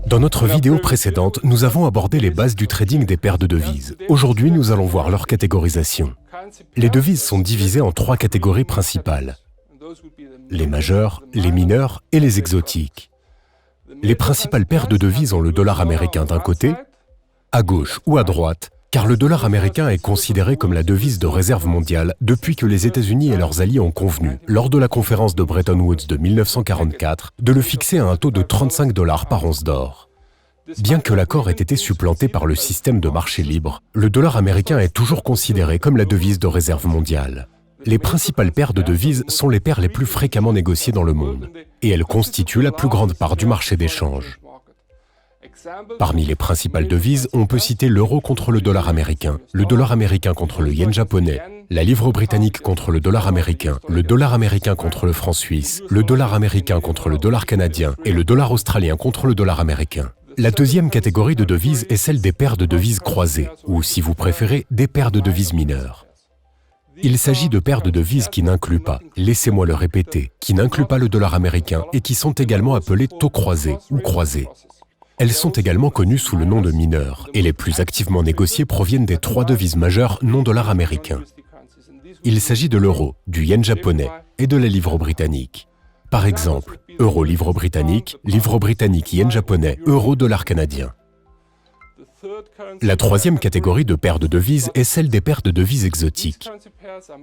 Dans notre vidéo précédente, nous avons abordé les bases du trading des paires de devises. Aujourd'hui, nous allons voir leur catégorisation. Les devises sont divisées en 3 catégories principales: les majeures, les mineures et les exotiques. Les principales paires de devises ont le dollar américain d'un côté, à gauche ou à droite, car le dollar américain est considéré comme la devise de réserve mondiale depuis que les États-Unis et leurs alliés ont convenu, lors de la conférence de Bretton Woods de 1944, de le fixer à un taux de 35 $ par once d'or. Bien que l'accord ait été supplanté par le système de marché libre, le dollar américain est toujours considéré comme la devise de réserve mondiale. Les principales paires de devises sont les paires les plus fréquemment négociées dans le monde, et elles constituent la plus grande part du marché d'échange. Parmi les principales devises, on peut citer l'euro contre le dollar américain contre le yen japonais, la livre britannique contre le dollar américain contre le franc suisse, le dollar américain contre le dollar canadien et le dollar australien contre le dollar américain. La deuxième catégorie de devises est celle des paires de devises croisées, ou si vous préférez, des paires de devises mineures. Il s'agit de paires de devises qui n'incluent pas, laissez-moi le répéter, qui n'incluent pas le dollar américain et qui sont également appelées taux croisés ou croisés. Elles sont également connues sous le nom de mineures, et les plus activement négociées proviennent des 3 devises majeures non-dollars américains. Il s'agit de l'euro, du yen japonais et de la livre britannique. Par exemple, euro-livre britannique, yen japonais, euro-dollar canadien. La troisième catégorie de paires de devises est celle des paires de devises exotiques.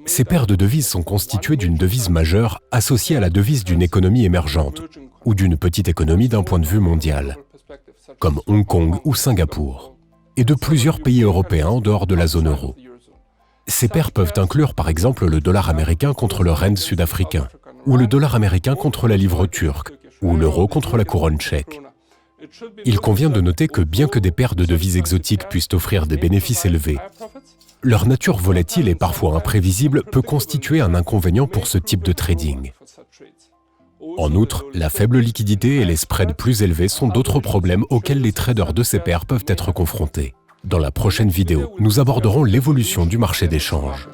Ces paires de devises sont constituées d'une devise majeure associée à la devise d'une économie émergente, ou d'une petite économie d'un point de vue mondial, comme Hong Kong ou Singapour, et de plusieurs pays européens en dehors de la zone euro. Ces paires peuvent inclure par exemple le dollar américain contre le rand sud-africain, ou le dollar américain contre la livre turque, ou l'euro contre la couronne tchèque. Il convient de noter que bien que des paires de devises exotiques puissent offrir des bénéfices élevés, leur nature volatile et parfois imprévisible peut constituer un inconvénient pour ce type de trading. En outre, la faible liquidité et les spreads plus élevés sont d'autres problèmes auxquels les traders de ces paires peuvent être confrontés. Dans la prochaine vidéo, nous aborderons l'évolution du marché d'échange.